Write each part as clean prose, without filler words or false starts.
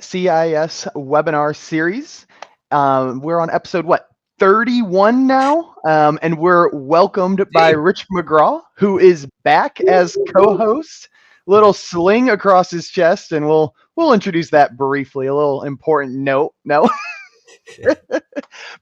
CIS webinar series. We're on episode 31 now, and we're welcomed by Rich McGraw, who is back as co-host. Little sling across his chest, and we'll introduce that briefly. A little important note, no,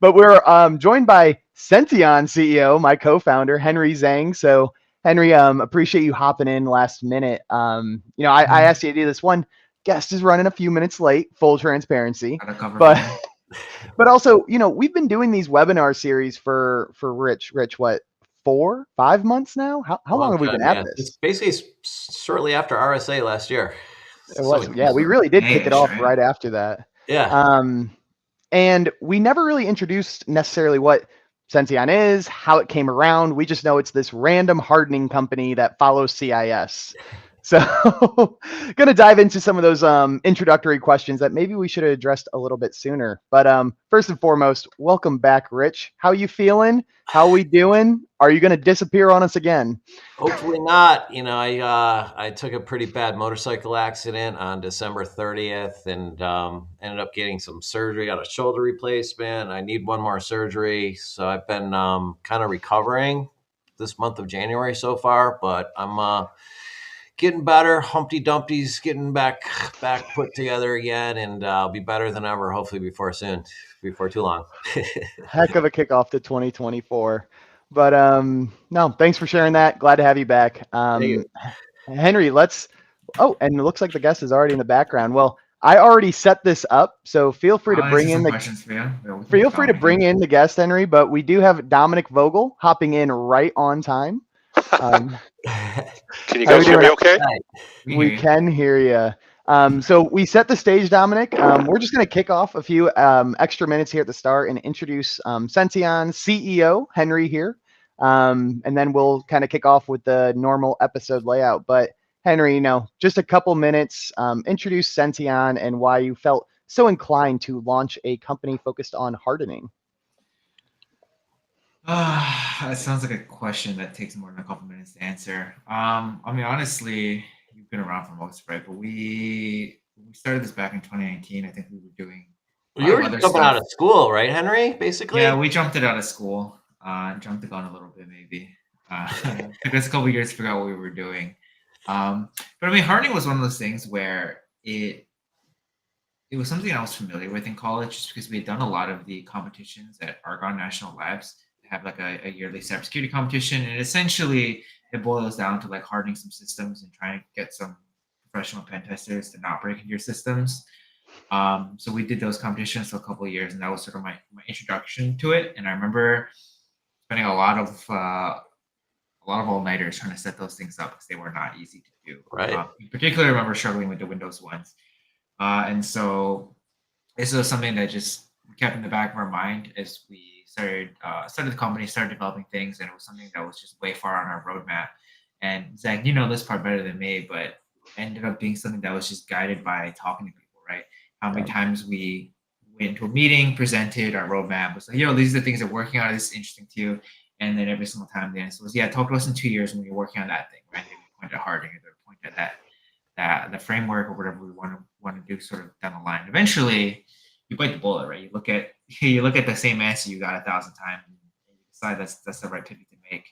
but we're joined by Senteon CEO, my co-founder Henry Zhang. So Henry, appreciate you hopping in last minute. I asked you to do this one. Guest is running a few minutes late, full transparency. Gotta cover But for me. but also, we've been doing these webinar series for Rich. Rich, what, 4, 5 months now? How long Long have we time, been at yeah. this? It's basically shortly after RSA last year. It So was, yeah, we really did kick it May-ish, off right? right after that. yeah, Um, and we never really introduced necessarily what Senteon is, how it came around. We just know it's this random hardening company that follows CIS. So, gonna dive into some of those introductory questions that maybe we should have addressed a little bit sooner. But first and foremost, welcome back, Rich. How you feeling? How we doing? Are you gonna disappear on us again? hopefully not. I took a pretty bad motorcycle accident on December 30th and ended up getting some surgery, got a shoulder replacement. I need one more surgery, so I've been kind of recovering this month of January so far, but I'm getting better. Humpty Dumpty's getting back put together again, and I'll be better than ever. Hopefully before too long. Heck of a kickoff to 2024. But no, thanks for sharing that. Glad to have you back. Thank you. Henry, let's. Oh, and it looks like the guest is already in the background. Well, I already set this up, so feel free to I'll answer bring in some the questions for you. Yeah, we can feel keep free to going bring here. in the guest, Henry. But we do have Dominic Vogel hopping in right on time. Um, Can you how we guys hear doing? me okay? We We hear you. can hear you. So we set the stage, Dominic. We're just going to kick off a few extra minutes here at the start and introduce Senteon CEO Henry here, and then we'll kind of kick off with the normal episode layout. But Henry, just a couple minutes. Introduce Senteon and why you felt so inclined to launch a company focused on hardening. It sounds like a question that takes more than a couple minutes to answer. Honestly, you've been around for most, right? But we started this back in 2019. I think we were doing a lot You of were other just coming out stuff. of school, right, Henry? Basically. Yeah, we jumped it out of school. Jumped the gun a little bit, maybe. Took us a couple years to figure out what we were doing. But hardening was one of those things where it was something I was familiar with in college just because we had done a lot of the competitions at Argonne National Labs. They have like a yearly cybersecurity competition, and essentially it boils down to like hardening some systems and trying to get some professional pen testers to not break into your systems. So we did those competitions for a couple of years, and that was sort of my introduction to it. And I remember spending a lot of all-nighters trying to set those things up because they were not easy to do. Right. In particular, I remember struggling with the Windows ones. And so this was something that just kept in the back of our mind as we started the company, started developing things, and it was something that was just way far on our roadmap. And Zach, you know this part better than me, but ended up being something that was just guided by talking to people, right? How many times we went into a meeting, presented our roadmap, was like, these are the things that we're working on, this is interesting to you. And then every single time the answer was, talk to us in 2 years when you're working on that thing, right? They would point at hardening, or they would point at that the framework or whatever we want to do sort of down the line. Eventually, you bite the bullet, right? You look at the same answer you got 1,000 times, and you decide that's the right pivot to make.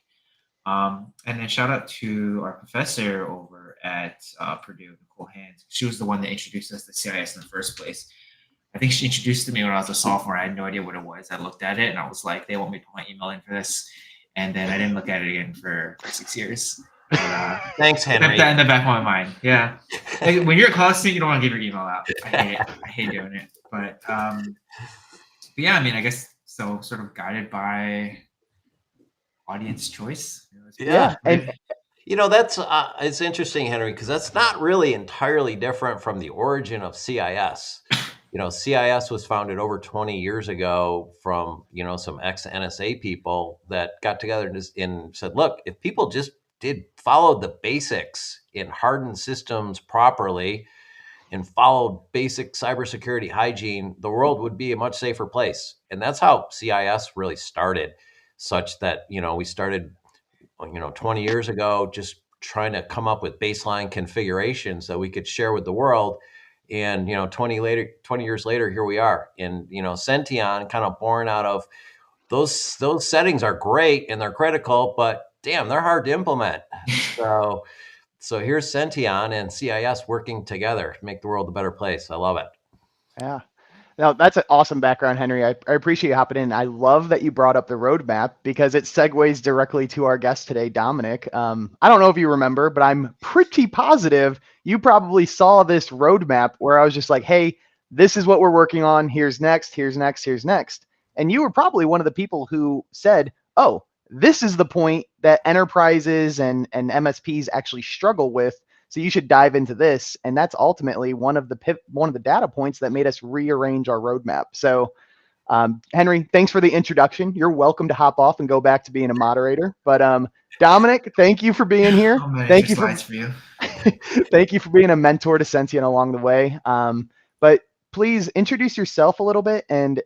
And then shout out to our professor over at Purdue, Nicole Hands. She was the one that introduced us to CIS in the first place. I think she introduced it to me when I was a sophomore. I had no idea what it was. I looked at it and I was like, they want me to put my email in for this. And then I didn't look at it again for 6 years. Thanks, Henry. That in the back of my mind. Yeah. Like, when you're a college student, you don't want to give your email out. I hate doing it. But yeah, I guess so, sort of guided by audience choice. Yeah, and That's it's interesting, Henry, because that's not really entirely different from the origin of CIS. CIS was founded over 20 years ago from, some ex-NSA people that got together and said, look, if people just followed the basics in hardened systems properly and followed basic cybersecurity hygiene, the world would be a much safer place. And that's how CIS really started, such that, we started, 20 years ago, just trying to come up with baseline configurations that we could share with the world. And 20 years later, here we are. And Senteon, kind of born out of those settings, are great and they're critical, but damn, they're hard to implement. So here's Senteon and CIS working together to make the world a better place. I love it. Yeah. Now, that's an awesome background, Henry. I appreciate you hopping in. I love that you brought up the roadmap because it segues directly to our guest today, Dominic. I don't know if you remember, but I'm pretty positive you probably saw this roadmap where I was just like, hey, this is what we're working on. Here's next, here's next, here's next. And you were probably one of the people who said, oh, this is the point that enterprises and MSPs actually struggle with. So you should dive into this, and that's ultimately one of the data points that made us rearrange our roadmap. So, Henry, thanks for the introduction. You're welcome to hop off and go back to being a moderator. But Dominic, thank you for being here. Thank you for you. thank you for being a mentor to Senteon along the way. But please introduce yourself a little bit and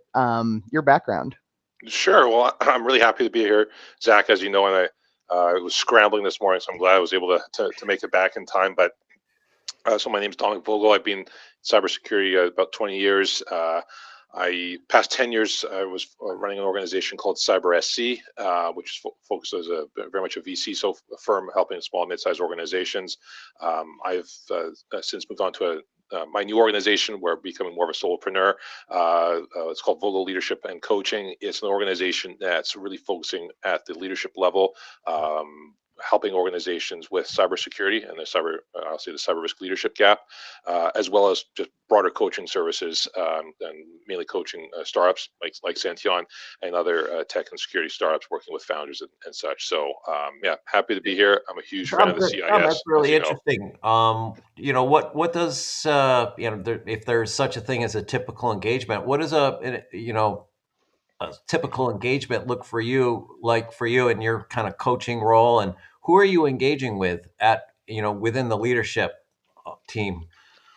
your background. Sure. Well, I'm really happy to be here, Zach. As you know, and I was scrambling this morning, so I'm glad I was able to make it back in time. But so my name is Dominic Vogel. I've been in cybersecurity about 20 years. I past 10 years, I was running an organization called CyberSC, which focuses as very much a VC firm helping small and mid-sized organizations. I've since moved on to my new organization where I'm becoming more of a solopreneur. It's called Vogel Leadership and Coaching. It's an organization that's really focusing at the leadership level, helping organizations with cybersecurity and the cyber risk leadership gap, as well as just broader coaching services, and mainly coaching startups like Senteon and other tech and security startups, working with founders and such. So yeah, happy to be here. I'm a huge fan of the CIS. That's really interesting. What does if there's such a thing as a typical engagement, what is a typical engagement look for you, in your kind of coaching role, and who are you engaging with within the leadership team?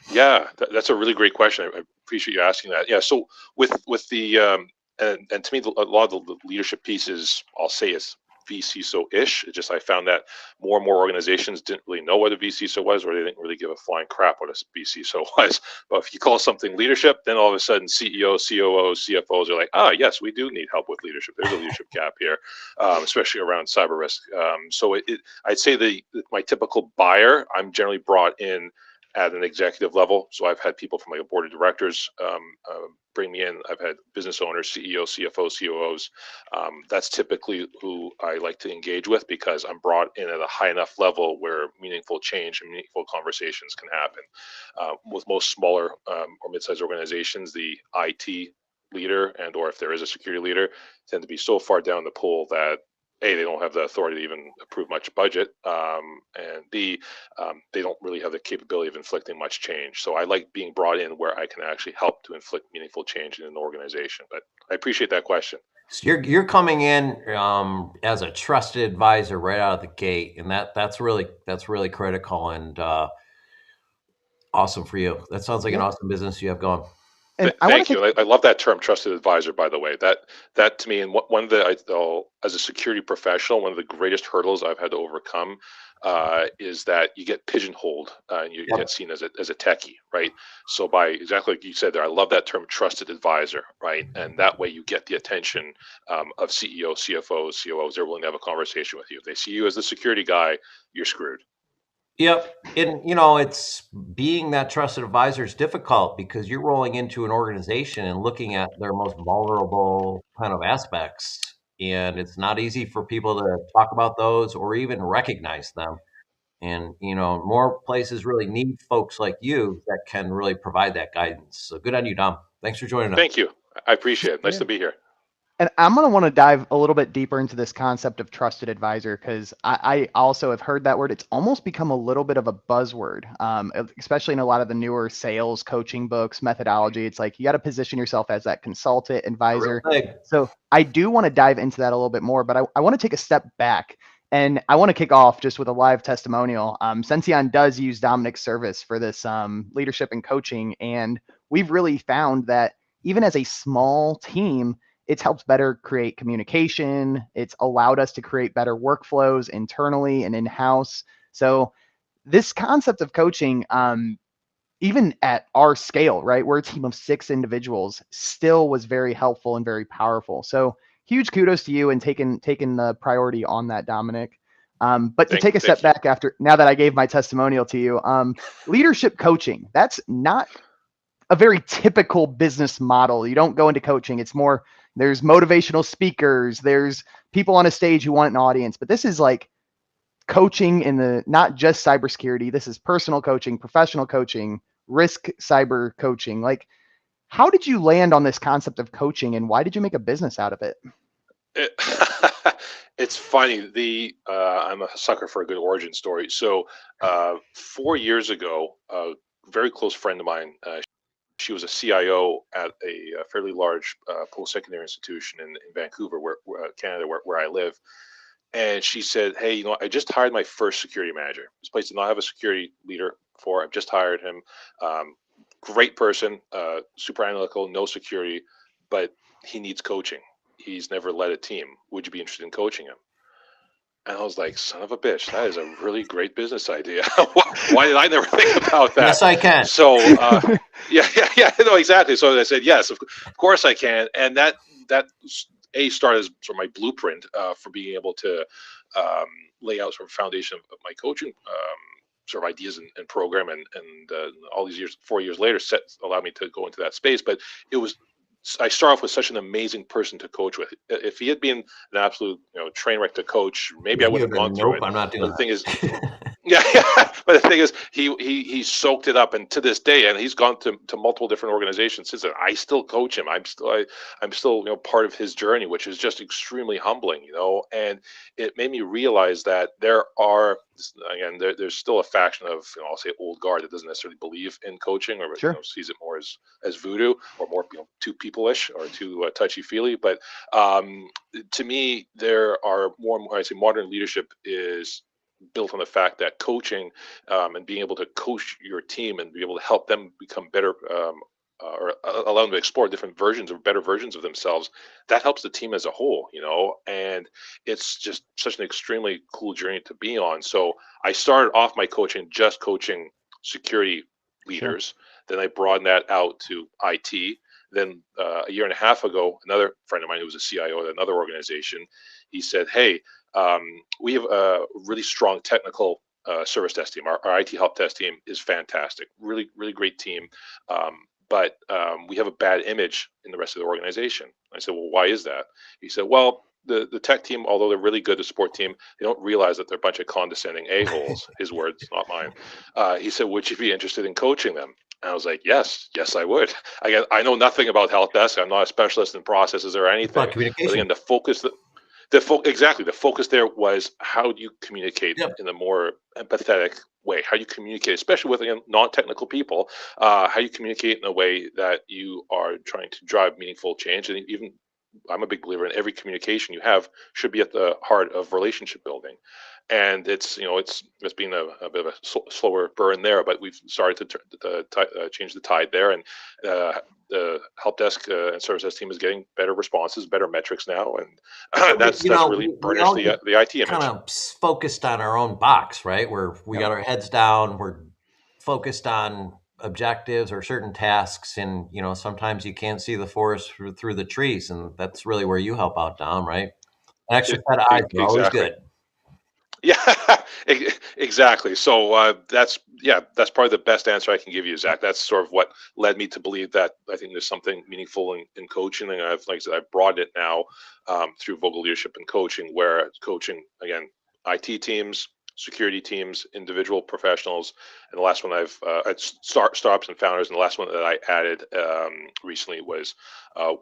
Yeah, that's a really great question. I appreciate you asking that. Yeah, so with the and to me, a lot of the leadership pieces, I'll say, is VCSO-ish. It just, I found that more and more organizations didn't really know what a VCSO was, or they didn't really give a flying crap what a VCSO was. But if you call something leadership, then all of a sudden CEOs, COOs, CFOs are like, yes, we do need help with leadership. There's a leadership gap here, especially around cyber risk. So I'd say my typical buyer, I'm generally brought in at an executive level. So I've had people from my board of directors bring me in. I've had business owners, CEOs, CFOs, COOs. That's typically who I like to engage with, because I'm brought in at a high enough level where meaningful change and meaningful conversations can happen. With most smaller or mid-sized organizations, the IT leader or if there is a security leader tend to be so far down the pool that A, they don't have the authority to even approve much budget, and B, they don't really have the capability of inflicting much change. So I like being brought in where I can actually help to inflict meaningful change in an organization. But I appreciate that question. So you're coming in as a trusted advisor right out of the gate, and that's really critical and awesome for you. That sounds like an awesome business you have going. And Thank you. I love that term, trusted advisor, by the way. That to me, and one of the, as a security professional, one of the greatest hurdles I've had to overcome is that you get pigeonholed and you get seen as a techie, right? So by exactly like you said there, I love that term, trusted advisor, right? And that way you get the attention of CEOs, CFOs, COOs. They're willing to have a conversation with you. If they see you as the security guy, you're screwed. Yep. And, it's being that trusted advisor is difficult because you're rolling into an organization and looking at their most vulnerable kind of aspects. And it's not easy for people to talk about those or even recognize them. And, more places really need folks like you that can really provide that guidance. So good on you, Dom. Thanks for joining us. Thank you. I appreciate it. Nice to be here. And I'm going to want to dive a little bit deeper into this concept of trusted advisor, because I also have heard that word. It's almost become a little bit of a buzzword, especially in a lot of the newer sales coaching books, methodology. It's like you got to position yourself as that consultant advisor. So I do want to dive into that a little bit more, but I want to take a step back. And I want to kick off just with a live testimonial. Senteon does use Dominic's service for this leadership and coaching. And we've really found that even as a small team, it's helped better create communication. It's allowed us to create better workflows internally and in-house. So this concept of coaching, even at our scale, right? We're a team of 6 individuals, still was very helpful and very powerful. So huge kudos to you and taking the priority on that, Dominic. But to take a step back after, now that I gave my testimonial to you, leadership coaching, that's not a very typical business model. You don't go into coaching. It's more, there's motivational speakers, there's people on a stage who want an audience, but this is like coaching in the, not just cybersecurity. This is personal coaching, professional coaching, risk cyber coaching. Like, how did you land on this concept of coaching and why did you make a business out of it? It's funny. I'm a sucker for a good origin story. So 4 years ago, a very close friend of mine, she was a CIO at a fairly large post-secondary institution in Vancouver, Canada, where I live. And she said, "Hey, you know, I just hired my first security manager. This place did not have a security leader before. I've just hired him. Great person, super analytical, no security, but he needs coaching. He's never led a team. Would you be interested in coaching him?" And I was like, "Son of a bitch, that is a really great business idea. Why did I never think about that?" Yes, I can. So, yeah, no, exactly. So I said, "Yes, of course I can." And that started as sort of my blueprint for being able to lay out sort of foundation of my coaching sort of ideas and program, and all these years, 4 years later, allowed me to go into that space. But I start off with such an amazing person to coach with. If he had been an absolute train wreck to coach, maybe I wouldn't have gone through it. I'm not doing But the thing is, yeah. But the thing is, he soaked it up, and to this day, and he's gone to multiple different organizations since then. I still coach him. I'm still part of his journey, which is just extremely humbling, And it made me realize that there's still a faction of I'll say old guard that doesn't necessarily believe in coaching, or Sure. sees it more as voodoo, or more too people-ish or too touchy-feely. But to me, there are I say modern leadership is built on the fact that coaching and being able to coach your team and be able to help them become better, or allow them to explore better versions of themselves, that helps the team as a whole, and it's just such an extremely cool journey to be on. So I started off my coaching just coaching security leaders. Sure. Then I broadened that out to IT. Then a year and a half ago, another friend of mine who was a CIO at another organization, he said, "Hey, we have a really strong technical service desk team. Our IT help desk team is fantastic, really, really great team. But we have a bad image in the rest of the organization." I said, "Well, why is that?" He said, "Well, the tech team, although they're really good, the support team, they don't realize that they're a bunch of condescending a-holes." His words, not mine. He said, "Would you be interested in coaching them?" And I was like, yes, I would. I know nothing about help desk. I'm not a specialist in processes or anything. But again, the focus there was, how do you communicate in a more empathetic way? How do you communicate, especially with non-technical people? How do you communicate in a way that you are trying to drive meaningful change? And even I'm a big believer in every communication you have should be at the heart of relationship building. And it's been a bit of a slower burn there, but we've started to change the tide there, and the help desk and service desk team is getting better responses, better metrics now, and that's really burnished the IT image. Kind of focused on our own box, right? Where we got our heads down, we're focused on objectives or certain tasks, and sometimes you can't see the forest through the trees, and that's really where you help out, Dom, right? An extra set of eyes are always good. Yeah, exactly. So that's probably the best answer I can give you, Zach. That's sort of what led me to believe that I think there's something meaningful in coaching, and like I said, I've brought it now through Vogel Leadership and Coaching, where coaching, again, IT teams, security teams, individual professionals, and the last one I've startups and founders, and the last one that I added recently was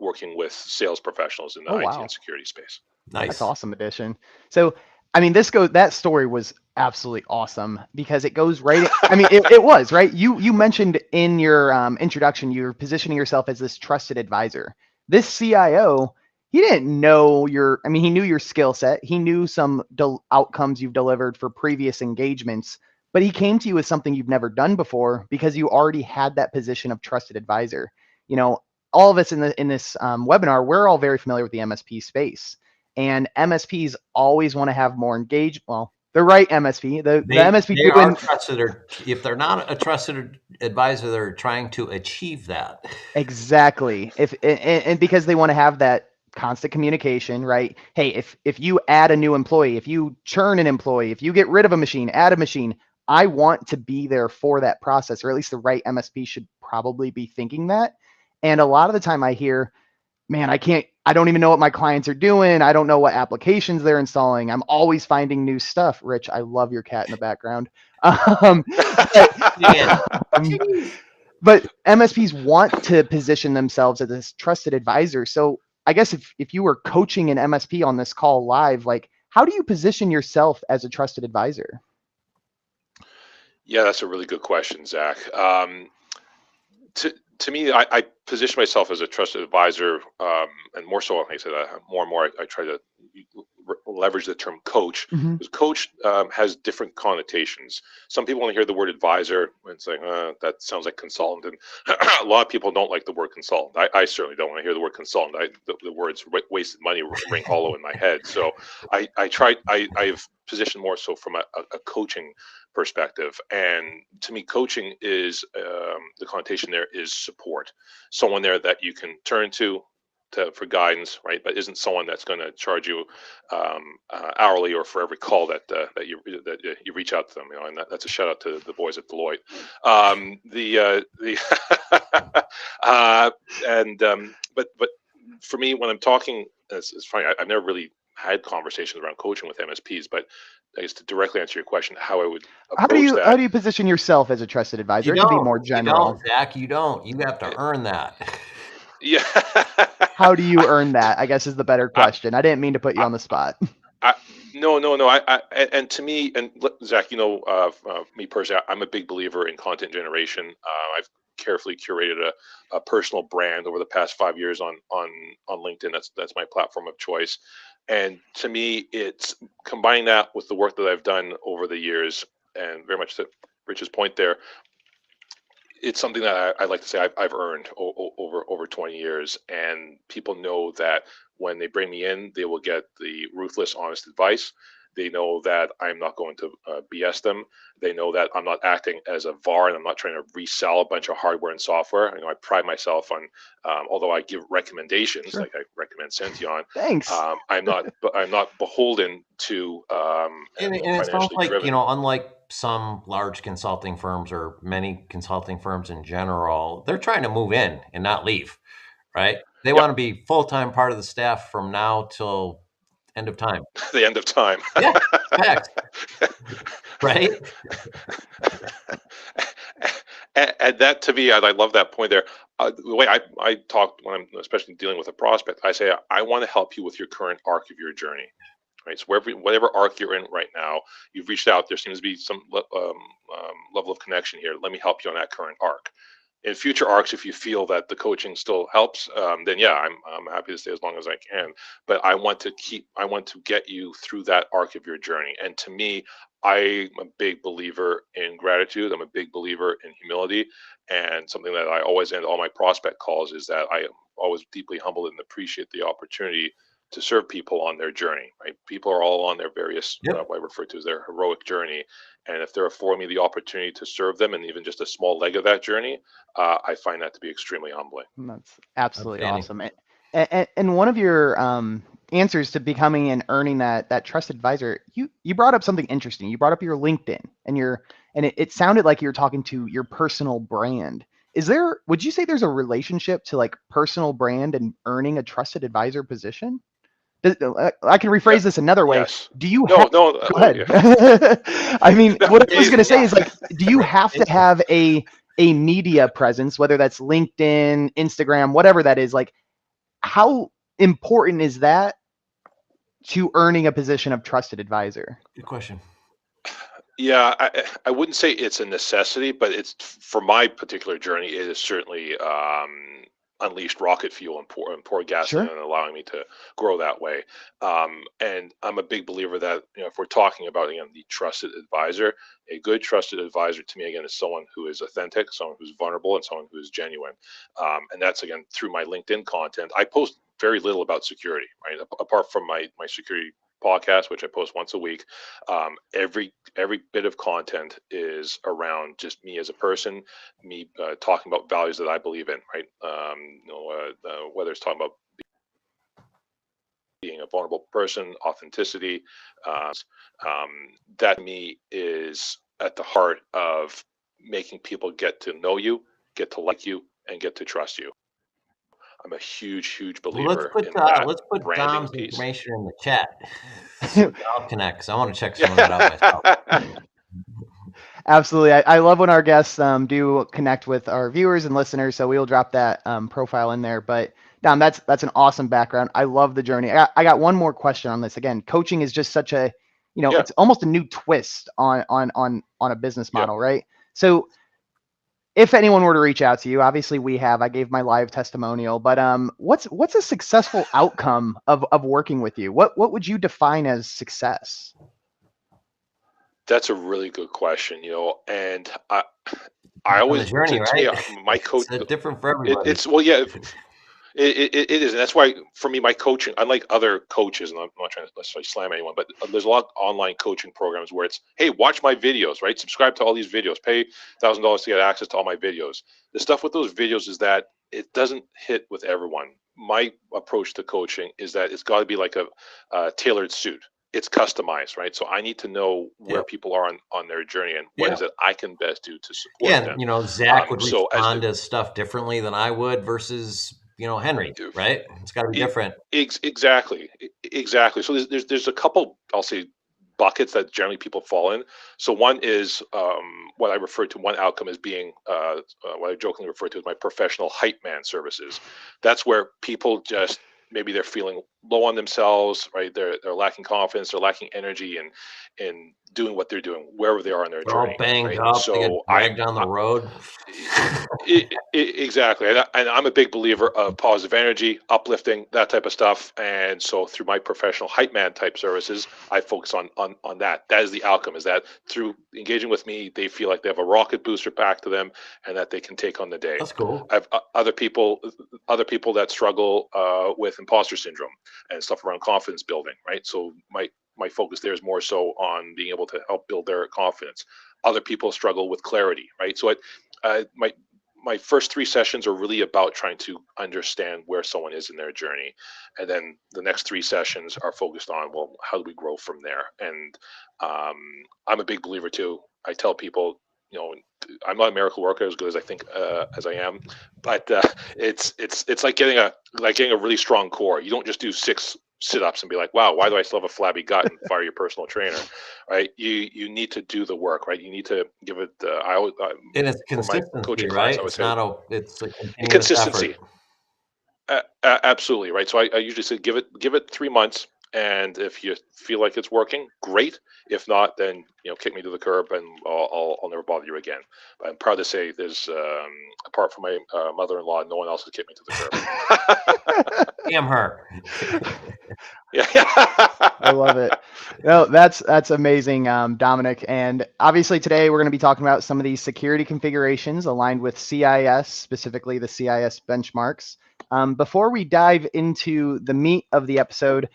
working with sales professionals in the IT and security space. Nice. That's awesome addition. So, I mean, that story was absolutely awesome because it goes right. It was right. You mentioned in your introduction, you're positioning yourself as this trusted advisor. This CIO, he didn't know he knew your skill set. He knew some outcomes you've delivered for previous engagements, but he came to you with something you've never done before because you already had that position of trusted advisor. All of us in this webinar, we're all very familiar with the MSP space. And MSPs always want to have more engaged. Well, The right MSP. The MSP They doing are trusted, or if they're not a trusted advisor, they're trying to achieve that. exactly. And because they want to have that constant communication, right? Hey, if you add a new employee, if you churn an employee, if you get rid of a machine, add a machine, I want to be there for that process, or at least the right MSP should probably be thinking that. And a lot of the time I hear, man, I don't even know what my clients are doing. I don't know what applications they're installing. I'm always finding new stuff. Rich, I love your cat in the background. Yeah. Um, but MSPs want to position themselves as this trusted advisor. So I guess if you were coaching an MSP on this call live, like how do you position yourself as a trusted advisor? Yeah, that's a really good question, Zach. To me, I position myself as a trusted advisor, and more so, like I said, more and more, I try to leverage the term coach, Mhm. because coach has different connotations. Some people want to hear the word advisor and say, that sounds like consultant. And a lot of people don't like the word consultant. I certainly don't want to hear the word consultant. The words wasted money ring hollow in my head. So I've positioned more so from a coaching perspective. And to me, coaching is the connotation there is support. Someone there that you can turn to for guidance, right? But isn't someone that's going to charge you hourly or for every call that you reach out to them. You know, and that's a shout out to the boys at Deloitte. But for me, when I'm talking, it's funny. I've never really had conversations around coaching with MSPs, but I guess to directly answer your question, how I would approach How that. do you position yourself as a trusted advisor? You It could be don't. more You general. don't, Zach. You don't. You have to earn that. Yeah. How do you earn that? I guess is the better I, question. I didn't mean to put you on the spot. no. And to me, and Zach, me personally, I'm a big believer in content generation. I've carefully curated a personal brand over the past 5 years on LinkedIn. That's my platform of choice. And to me, it's combining that with the work that I've done over the years, and very much to Rich's point there, it's something that I like to say I've earned over 20 years, and people know that when they bring me in, they will get the ruthless, honest advice. They know that I'm not going to BS them. They know that I'm not acting as a VAR, and I'm not trying to resell a bunch of hardware and software. I pride myself on, although I give recommendations, Sure. like I recommend Senteon. Thanks. I'm not beholden to And it sounds financially like, driven. unlike some large consulting firms or many consulting firms in general, they're trying to move in and not leave, right? They Yep, want to be full-time part of the staff from now till end of time. the end of time. Yeah, facts, right? And that to me, I love that point there. The way I talk when I'm especially dealing with a prospect, I say I want to help you with your current arc of your journey. Right. So whatever arc you're in right now, you've reached out. There seems to be some level of connection here. Let me help you on that current arc. In future arcs, if you feel that the coaching still helps, then yeah, I'm happy to stay as long as I can. But I want to get you through that arc of your journey. And to me, I'm a big believer in gratitude. I'm a big believer in humility, and something that I always end all my prospect calls is that I am always deeply humbled and appreciate the opportunity to serve people on their journey. Right, people are all on their various Yep. what I refer to as their heroic journey, and if they're affording me the opportunity to serve them, and even just a small leg of that journey, I find that to be extremely humbling. That's absolutely Outstanding. awesome. And one of your answers to becoming and earning that trusted advisor, you brought up something interesting. You brought up your LinkedIn and it sounded like you were talking to your personal brand. Would you say there's a relationship to like personal brand and earning a trusted advisor position? I can Yeah. rephrase this another way. Yes. Do you No. have, No. go ahead. Yeah. I mean, No, what I was going to say Yeah. is like, do you have to have a media presence, whether that's LinkedIn, Instagram, whatever that is? Like, how important is that to earning a position of trusted advisor? Good question. Yeah, I wouldn't say it's a necessity, but it's for my particular journey. It is certainly unleashed rocket fuel and pour gasoline Sure. and allowing me to grow that way. And I'm a big believer that if we're talking about again the trusted advisor, a good trusted advisor to me again is someone who is authentic, someone who's vulnerable, and someone who is genuine. And that's again through my LinkedIn content. I post very little about security, right? Apart from my security podcast, which I post once a week. Every bit of content is around just me as a person, me talking about values that I believe in, right? Whether it's talking about being a vulnerable person, authenticity, that to me is at the heart of making people get to know you, get to like you, and get to trust you. I'm a huge believer in that let's put branding Dom's piece. information in the chat so I'll connect, because I want to check some of that out myself. Absolutely. I love when our guests do connect with our viewers and listeners. So we'll drop that profile in there. But Dom, that's an awesome background. I love the journey. I got one more question on this. Again, coaching is just such a, Yeah. it's almost a new twist on a business Yeah. model, right? So if anyone were to reach out to you, obviously I gave my live testimonial, but what's a successful outcome of working with you? What would you define as success? That's a really good question, and I always On the journey, to me, right? my coach. It's different for everybody. It's well, yeah, it is, and that's why for me, my coaching, unlike other coaches, and I'm not trying to necessarily slam anyone, but there's a lot of online coaching programs where it's, hey, watch my videos, right? Subscribe to all these videos, pay $1,000 to get access to all my videos. The stuff with those videos is that it doesn't hit with everyone. My approach to coaching is that it's got to be like a tailored suit. It's customized, right? So I need to know where people are on their journey and what is it I can best do to support them. Zach would respond to stuff differently than I would versus Henry, right? It's got to be different. Exactly. So there's a couple, I'll say, buckets that generally people fall in. So one is what I refer to, one outcome as being what I jokingly refer to as my professional hype man services. That's where people just, maybe they're feeling low on themselves, right? They're lacking confidence, they're lacking energy in doing what they're doing, wherever they are in their journey. All banged right? up, So they get dragged down the road. Exactly, and I'm a big believer of positive energy, uplifting, that type of stuff. And so through my professional hype man type services, I focus on that. That is the outcome, is that through engaging with me, they feel like they have a rocket booster back to them and that they can take on the day. That's cool. I have other people that struggle with imposter syndrome and stuff around confidence building, right? So my focus there is more so on being able to help build their confidence. Other people struggle with clarity, right? So my first 3 sessions are really about trying to understand where someone is in their journey, and then the next 3 sessions are focused on, well, how do we grow from there? And I'm a big believer too. I tell people, I'm not a miracle worker as good as I think as I am, but it's like getting a really strong core. You don't just do 6 sit-ups and be like, wow, why do I still have a flabby gut, and fire your personal trainer, right? You need to do the work, right? You need to give it. I always and it's consistency, right? It's a continuous consistency. Effort. Absolutely, right. So I usually say give it 3 months, and if you feel like it's working, great. If not, then kick me to the curb, and I'll never bother you again. But I'm proud to say there's apart from my mother-in-law, no one else has kicked me to the curb. Damn her. Yeah. I love it. No, that's amazing, Dominic. And obviously today we're going to be talking about some of these security configurations aligned with CIS, specifically the CIS benchmarks. Before we dive into the meat of the episode,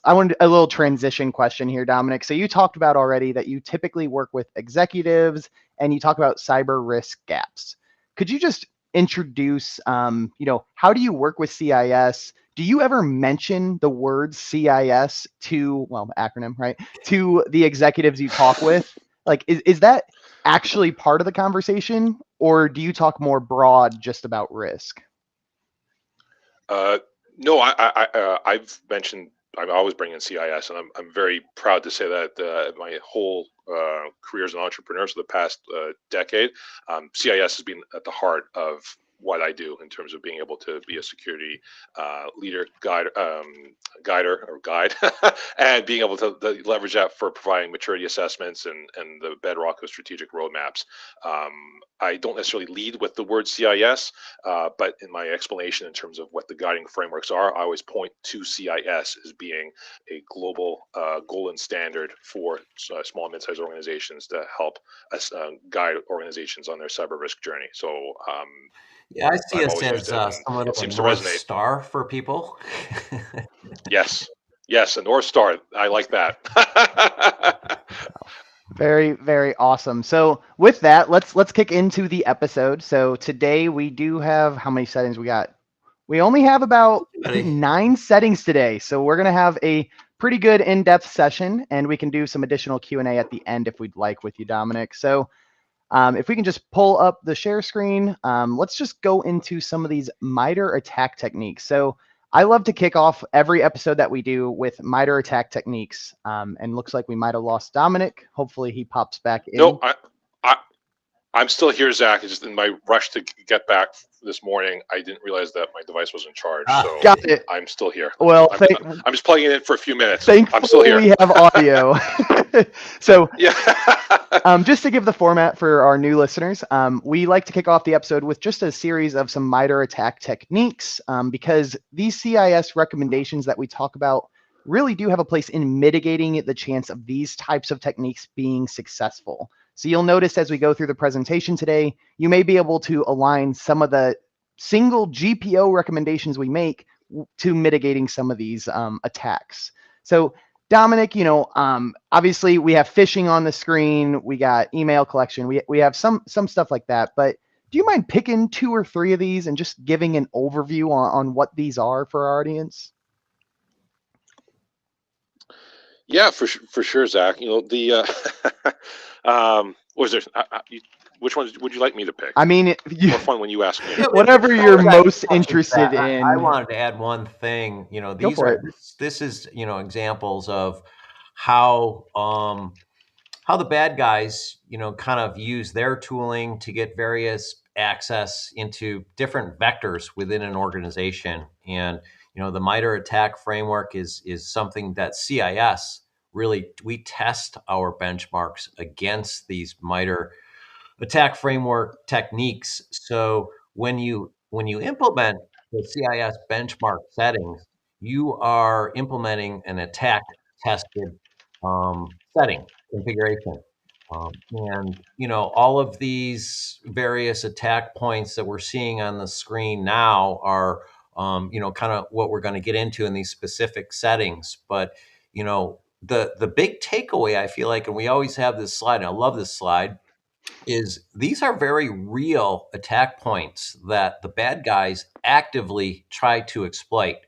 I wanted a little transition question here, Dominic. So you talked about already that you typically work with executives and you talk about cyber risk gaps. Could you just introduce, how do you work with CIS? Do you ever mention the word CIS acronym, right, to the executives you talk with? Like, is that actually part of the conversation, or do you talk more broad just about risk? No, I've mentioned, I'm always bringing CIS, and I'm very proud to say that my whole career as an entrepreneur for the past decade, CIS has been at the heart of what I do in terms of being able to be a security leader, guide, and being able to leverage that for providing maturity assessments and the bedrock of strategic roadmaps. I don't necessarily lead with the word CIS, but in my explanation in terms of what the guiding frameworks are, I always point to CIS as being a global golden standard for small and mid-sized organizations to help us guide organizations on their cyber risk journey. So I see us as somewhat of a North Star for people. Yes. Yes, a North Star. I like that. Very, very awesome. So with that, let's kick into the episode. So today we do have, how many settings we got? We only have about, I think, 9 settings today. So we're gonna have a pretty good in-depth session, and we can do some additional Q&A at the end if we'd like with you, Dominic. So if we can just pull up the share screen, let's just go into some of these MITRE attack techniques. So I love to kick off every episode that we do with MITRE attack techniques. And looks like we might have lost Dominic. Hopefully he pops back in. No, I'm still here, Zach. It's just in my rush to get back this morning, I didn't realize that my device wasn't charged. So Got it. I'm still here. Well, I'm just plugging it in for a few minutes. Thankfully, I'm still here. we have audio. So yeah. Just to give the format for our new listeners, we like to kick off the episode with just a series of some MITRE attack techniques, because these CIS recommendations that we talk about really do have a place in mitigating the chance of these types of techniques being successful. So you'll notice as we go through the presentation today, you may be able to align some of the single GPO recommendations we make to mitigating some of these attacks. So Dominic, obviously we have phishing on the screen, we got email collection, we have some stuff like that, but do you mind picking 2 or 3 of these and just giving an overview on what these are for our audience? Yeah, for sure, Zach. The was there? Which ones would you like me to pick? I mean, more fun when you ask me. Whatever you're most interested in. I wanted to add one thing. This is examples of how the bad guys kind of use their tooling to get various access into different vectors within an organization. And the MITRE attack framework is something that CIS really, we test our benchmarks against these MITRE attack framework techniques. So when you implement the CIS benchmark settings, you are implementing an attack tested setting configuration. And all of these various attack points that we're seeing on the screen now are kind of what we're going to get into in these specific settings. But the big takeaway, I feel like, and we always have this slide, and I love this slide, is these are very real attack points that the bad guys actively try to exploit,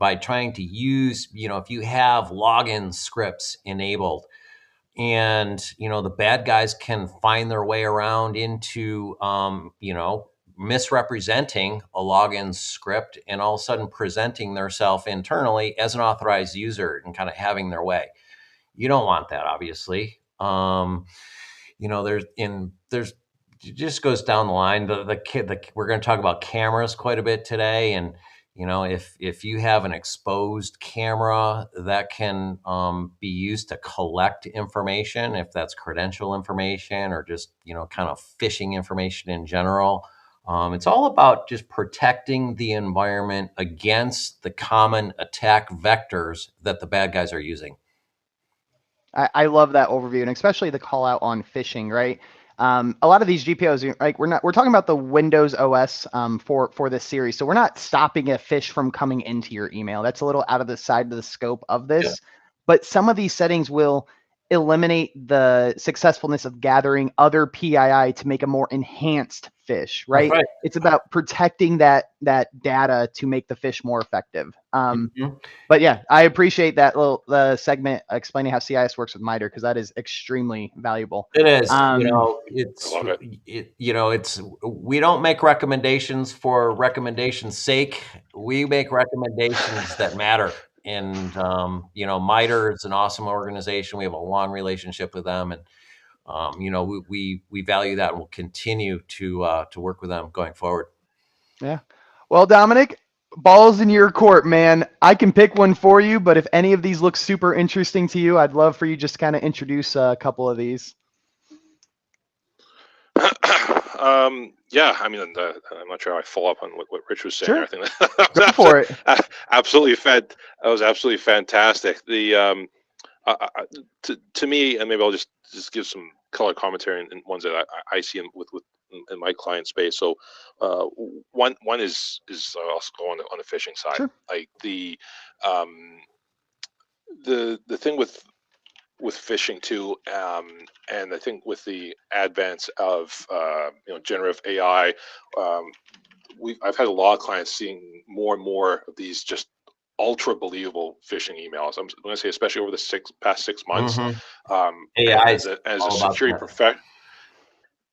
by trying to use, if you have login scripts enabled, and, the bad guys can find their way around into, misrepresenting a login script and all of a sudden presenting themselves internally as an authorized user and kind of having their way. You don't want that, obviously. There's it just goes down the line. We're going to talk about cameras quite a bit today, and if you have an exposed camera that can be used to collect information, if that's credential information or just kind of phishing information in general, it's all about just protecting the environment against the common attack vectors that the bad guys are using. I love that overview, and especially the call out on phishing, right? A lot of these GPOs, like we're talking about the Windows OS for this series, so we're not stopping a phish from coming into your email. That's a little out of the side of the scope of this, yeah. But some of these settings will eliminate the successfulness of gathering other PII to make a more enhanced phish, right? Right. It's about protecting that data to make the phish more effective. But yeah, I appreciate that little segment explaining how CIS works with MITRE, because that is extremely valuable. It is. It's we don't make recommendations for recommendation's sake. We make recommendations that matter. And MITRE is an awesome organization. We have a long relationship with them, and we value that, and we'll continue to work with them going forward. Yeah. Well, Dominic, ball's in your court, man. I can pick one for you, but if any of these look super interesting to you, I'd love for you just kind of introduce a couple of these. Yeah, I mean, I'm not sure how I follow up on what Rich was saying. Sure. I think Go for it. That was absolutely fantastic. The to me, and maybe I'll just give some color commentary and ones that I see in my client space. So one is I'll go on the phishing side. Sure. Like the the thing with phishing too, and I think with the advance of generative AI, um, I've had a lot of clients seeing more and more of these just ultra believable phishing emails. I'm going to say, especially over the past 6 months, AI as is a all about security that. professional,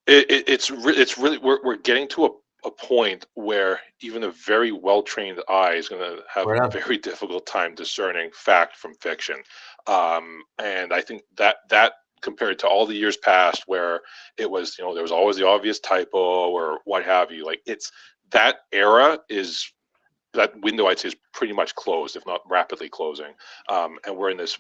it's really we're getting to a point where even a very well trained eye is going to have Right a on. very difficult time discerning fact from fiction. And I think that compared to all the years past where it was, there was always the obvious typo or what have you, like that era is, that window I'd say is pretty much closed, if not rapidly closing. And we're in this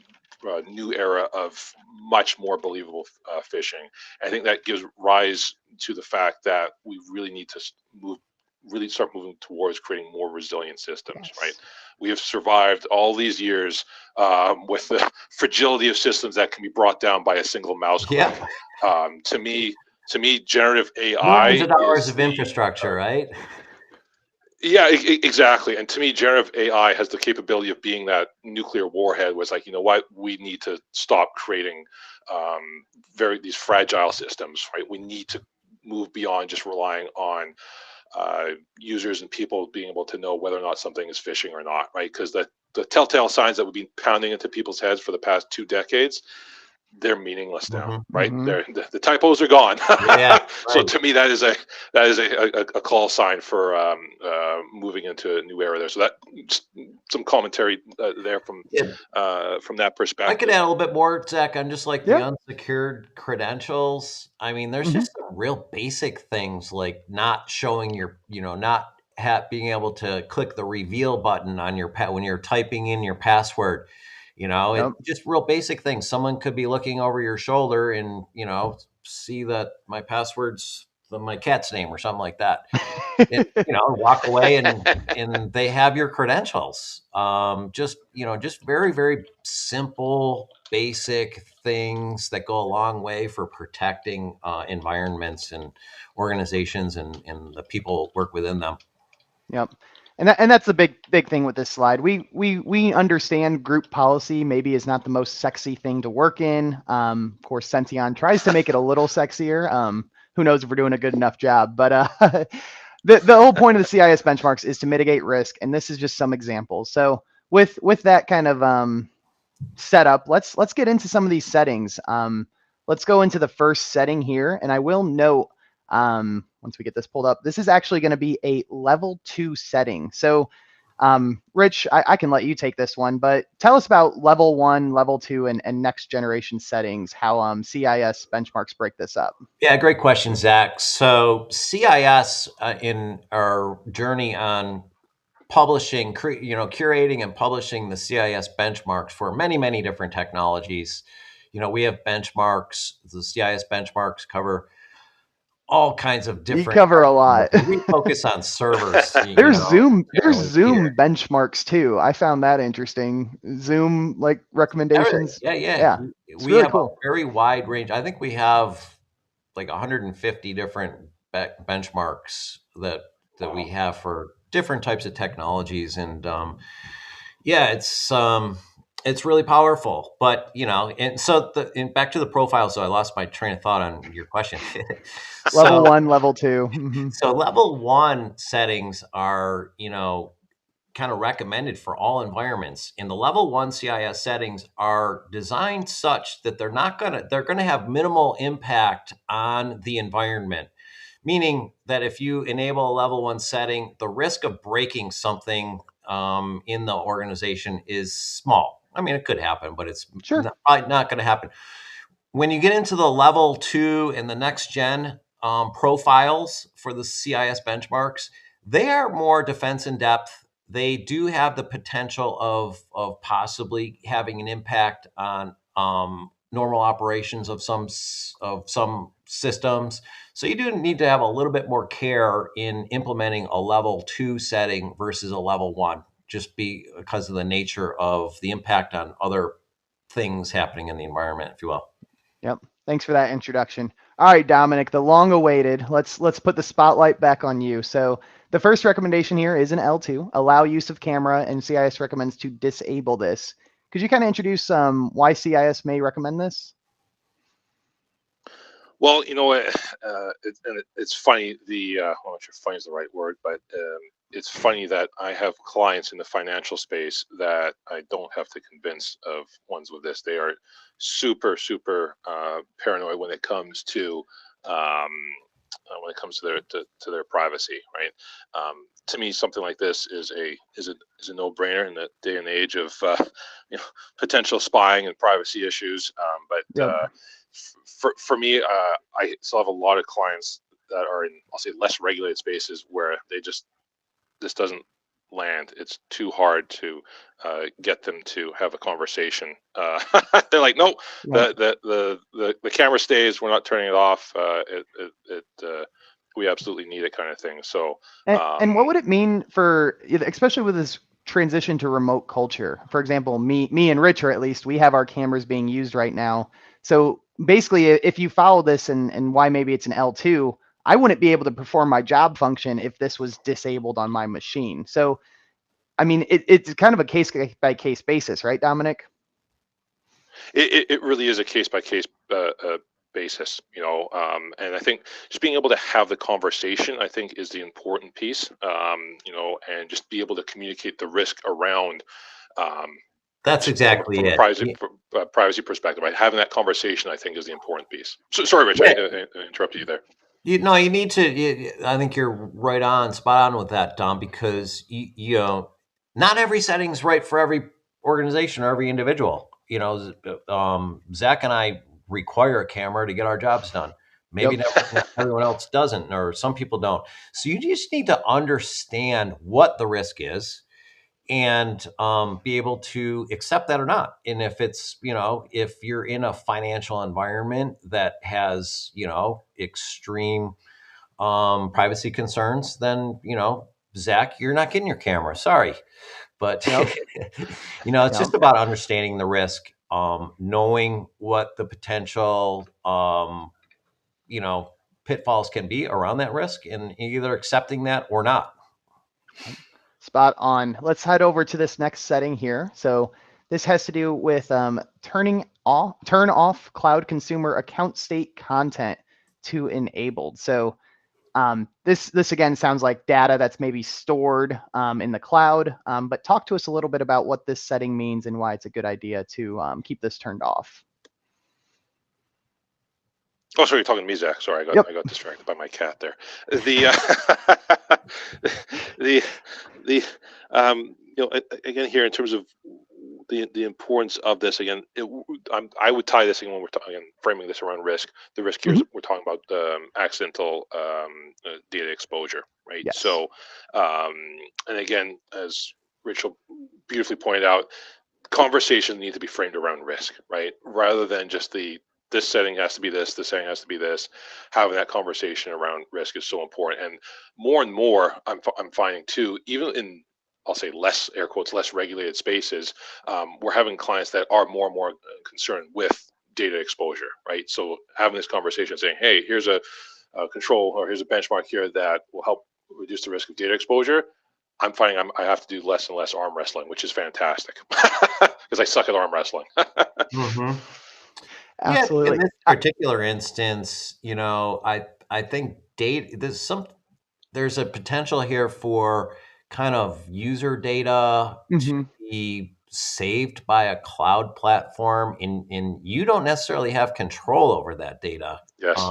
new era of much more believable phishing. I think that gives rise to the fact that we really need to start moving towards creating more resilient systems, right? Yes. We have survived all these years with the fragility of systems that can be brought down by a single mouse click. Yeah. To me, generative Millions AI of dollars is of the infrastructure, right? yeah, exactly. And to me, generative AI has the capability of being that nuclear warhead. Was like, you know what? We need to stop creating these fragile systems, right? We need to move beyond just relying on users and people being able to know whether or not something is phishing or not, right? Because the telltale signs that we've been pounding into people's heads for the past 2 decades, they're meaningless now, right? The typos are gone. Yeah, So right. to me, that is a call sign for moving into a new era there. So that some commentary there from Yeah. that perspective. I could add a little bit more, Zach, on just like the Yeah. unsecured credentials. I mean, there's just some real basic things like not showing your, not being able to click the reveal button on your when you're typing in your password. Yep. Just real basic things. Someone could be looking over your shoulder and, see that my password's my cat's name or something like that. And, walk away and they have your credentials. Just very, very simple, basic things that go a long way for protecting environments and organizations and the people who work within them. Yep. And that's the big thing with this slide. We understand group policy maybe is not the most sexy thing to work in. Of course, Senteon tries to make it a little sexier. Who knows if we're doing a good enough job? But the whole point of the CIS benchmarks is to mitigate risk, and this is just some examples. So with that kind of setup, let's get into some of these settings. Let's go into the first setting here, and I will note. Once we get this pulled up, this is actually going to be a level 2 setting. So, Rich, I can let you take this one, but tell us about level 1, level 2, and next generation settings, how CIS benchmarks break this up. Yeah, great question, Zach. So CIS in our journey on publishing, curating and publishing the CIS benchmarks for many, many different technologies. We have benchmarks. The CIS benchmarks cover all kinds of different. You cover a lot. We focus on servers. There's Zoom here. benchmarks too. I found that interesting. Zoom like recommendations. Yeah. It's We really have cool. a very wide range. I think we have like 150 different benchmarks that we have for different types of technologies, and it's really powerful. But and so back to the profile. So I lost my train of thought on your question. Level 1, level 2. So level 1 settings are kind of recommended for all environments. And the level 1 CIS settings are designed such that they're going to have minimal impact on the environment. Meaning that if you enable a level 1 setting, the risk of breaking something in the organization is small. I mean, it could happen, but it's probably not going to happen. When you get into the level 2 and the next gen profiles for the CIS benchmarks, they are more defense in depth. They do have the potential of possibly having an impact on normal operations of some systems. So you do need to have a little bit more care in implementing a level 2 setting versus a level 1, just because of the nature of the impact on other things happening in the environment, if you will. Yep. Thanks for that introduction. All right, Dominic, the long awaited. Let's put the spotlight back on you. So the first recommendation here is an L2, allow use of camera, and CIS recommends to disable this. could you kind of introduce why CIS may recommend this? Well, it's funny. I'm not sure funny is the right word, but it's funny that I have clients in the financial space that I don't have to convince of ones with this. They are super, super paranoid when it comes to their privacy, right? To me, something like this is a no-brainer in the day and age of potential spying and privacy issues. For me, I still have a lot of clients that are in, I'll say, less regulated spaces where this doesn't land. It's too hard to get them to have a conversation. They're like, no, the camera stays. We're not turning it off. We absolutely need it, kind of thing. So, and what would it mean for, especially with this transition to remote culture? For example, me and Rich, or at least we have our cameras being used right now. So basically, if you follow this and why maybe it's an L2, I wouldn't be able to perform my job function if this was disabled on my machine. So, I mean, it's kind of a case by case basis, right, Dominic? It really is a case by case basis, and I think just being able to have the conversation, I think, is the important piece, and just be able to communicate the risk around. That's exactly from it. a privacy perspective, right? Having that conversation, I think, is the important piece. So, sorry, Rich, I interrupted you there. You need to. I think you're right on, spot on with that, Dom, because not every setting's right for every organization or every individual. Zach and I require a camera to get our jobs done. Maybe everyone else doesn't, or some people don't. So you just need to understand what the risk is and be able to accept that or not. And if it's, if you're in a financial environment that has, extreme privacy concerns, then, Zach, you're not getting your camera. Sorry. But, it's just about understanding the risk, knowing what the potential, pitfalls can be around that risk, and either accepting that or not. Spot on. Let's head over to this next setting here. So this has to do with turn off cloud consumer account state content to enabled. So this again sounds like data that's maybe stored in the cloud, but talk to us a little bit about what this setting means and why it's a good idea to keep this turned off. Oh, sorry, you're talking to me, Zach. Sorry, I got distracted by my cat there. Again, here in terms of the importance of this, again, I would tie this in when we're talking, framing this around risk. The risk here is we're talking about accidental data exposure, right? Yes. So, and again, as Rachel beautifully pointed out, conversations need to be framed around risk, right? Rather than just this setting has to be this setting has to be this. Having that conversation around risk is so important. And more, I'm finding too, even in, I'll say, less, air quotes, less regulated spaces, we're having clients that are more and more concerned with data exposure, right? So having this conversation saying, hey, here's a control, or here's a benchmark here that will help reduce the risk of data exposure. I'm finding I have to do less and less arm wrestling, which is fantastic because I suck at arm wrestling. Mm-hmm. Absolutely. Yeah, in this particular instance, I think there's a potential here for kind of user data to be saved by a cloud platform, and you don't necessarily have control over that data. Yes.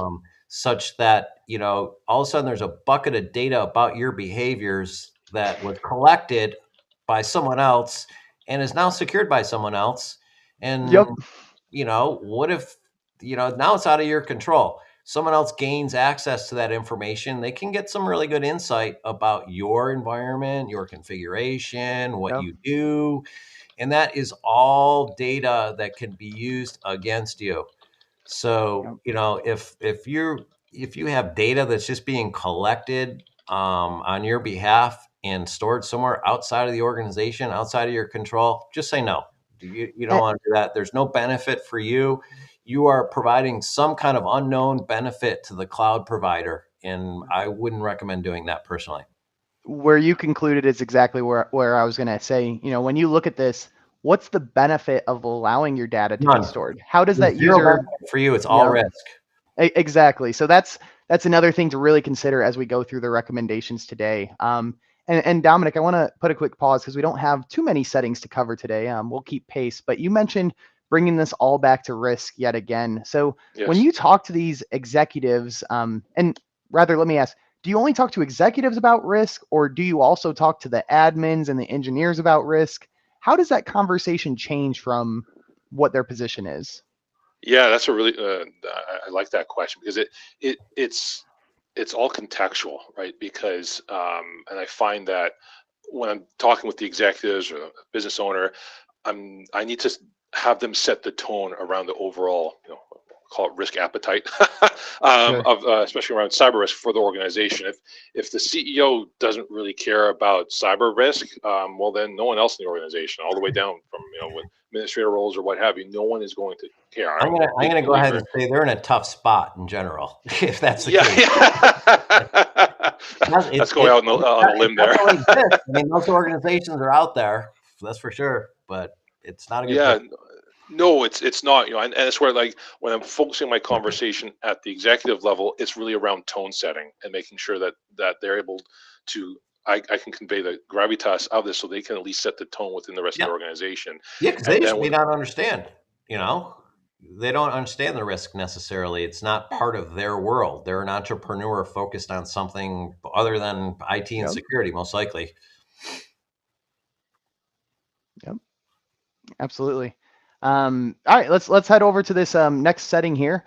Such that, all of a sudden there's a bucket of data about your behaviors that was collected by someone else and is now secured by someone else. And what if, now it's out of your control. Someone else gains access to that information. They can get some really good insight about your environment, your configuration, what you do. And that is all data that can be used against you. So, if you have data that's just being collected on your behalf and stored somewhere outside of the organization, outside of your control, just say no. You don't want to do that. There's no benefit for you. You are providing some kind of unknown benefit to the cloud provider, and I wouldn't recommend doing that personally. Where you concluded is exactly where I was going to say, when you look at this, what's the benefit of allowing your data to None. be stored? How does that Zero user benefit for you? It's all Yep. risk. Exactly. So that's another thing to really consider as we go through the recommendations today. And Dominic, I want to put a quick pause because we don't have too many settings to cover today. We'll keep pace, but you mentioned bringing this all back to risk yet again. So when Yes. you talk to these executives, and rather, let me ask, do you only talk to executives about risk, or do you also talk to the admins and the engineers about risk? How does that conversation change from what their position is? Yeah, that's a really I like that question because it's all contextual, right? Because and I find that when I'm talking with the executives or the business owner, I need to have them set the tone around the overall, call it risk appetite, Sure. of especially around cyber risk for the organization. If the CEO doesn't really care about cyber risk, well then no one else in the organization, all the way down from with administrator roles or what have you, no one is going to care. I'm gonna go ahead and say they're in a tough spot in general, if that's the case. Yeah. That's going out on a limb there. Really I mean, those organizations are out there, that's for sure, but it's not a good Yeah. place. No, it's not, and it's where, like, when I'm focusing my conversation at the executive level, it's really around tone setting and making sure that they're able to, I can convey the gravitas of this so they can at least set the tone within the rest of the organization. Yeah, because And they just then may not understand, they don't understand the risk necessarily. It's not part of their world. They're an entrepreneur focused on something other than IT and Yep. security, most likely. Yep. Absolutely. All right, let's head over to this next setting here.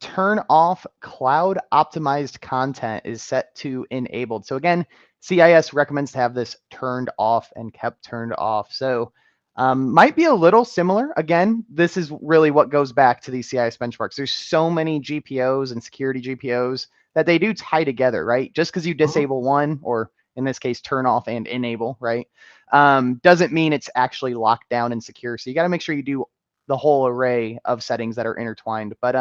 Turn off cloud optimized content is set to enabled. So again, CIS recommends to have this turned off and kept turned off. So might be a little similar. Again, this is really what goes back to these CIS benchmarks. There's so many GPOs and security GPOs that they do tie together, right? Just because you disable one, or in this case, turn off and enable, right? Doesn't mean it's actually locked down and secure. So you got to make sure you do the whole array of settings that are intertwined. But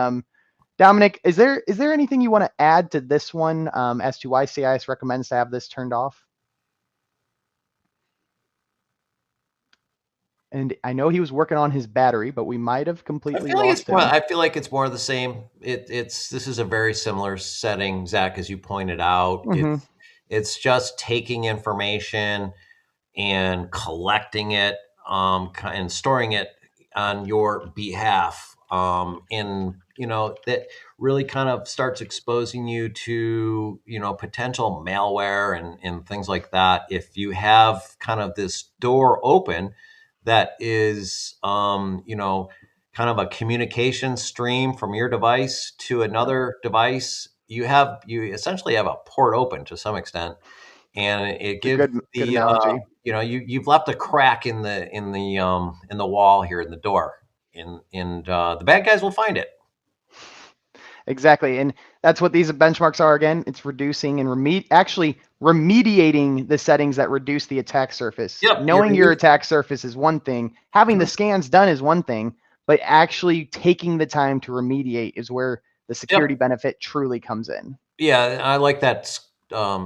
Dominic, is there anything you want to add to this one as to why CIS recommends to have this turned off? And I know he was working on his battery, but we might have completely lost him. I feel like it's more of the same. This is a very similar setting, Zach, as you pointed out. Mhm. It's just taking information and collecting it and storing it on your behalf. And that really kind of starts exposing you to potential malware and things like that. If you have kind of this door open that is kind of a communication stream from your device to another device, you essentially have a port open to some extent, and it gives Good analogy. you've left a crack in the wall here in the door, and the bad guys will find it. Exactly. And that's what these benchmarks are. Again, it's reducing and actually remediating the settings that reduce the attack surface. Yep, Knowing your attack surface is one thing, having the scans done is one thing, but actually taking the time to remediate is where the security benefit truly comes in. Yeah, I like that,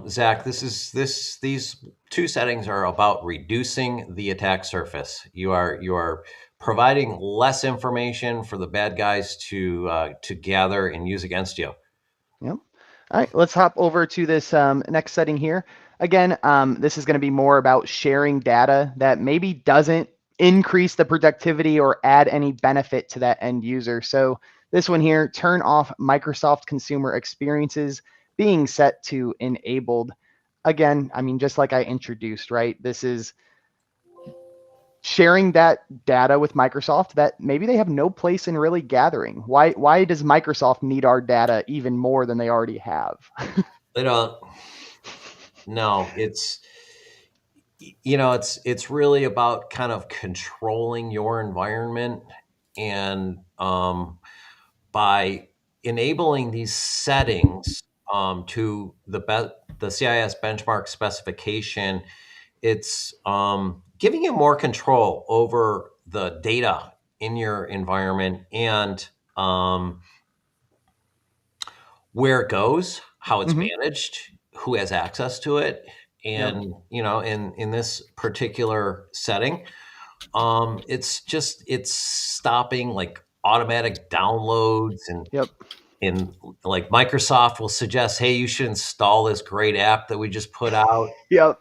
Zach. These two settings are about reducing the attack surface. You are providing less information for the bad guys to gather and use against you. Yep. All right, let's hop over to this next setting here. Again, this is going to be more about sharing data that maybe doesn't increase the productivity or add any benefit to that end user. So this one here, turn off Microsoft consumer experiences being set to enabled. Again, I mean, just like I introduced, right? This is sharing that data with Microsoft that maybe they have no place in really gathering. Why does Microsoft need our data even more than they already have? They don't. No, it's really about kind of controlling your environment, and by enabling these settings to the CIS benchmark specification, it's giving you more control over the data in your environment and where it goes, how it's managed, who has access to it. And, in this particular setting, It's stopping like automatic downloads Yep. and like Microsoft will suggest, hey, you should install this great app that we just put out. Yep.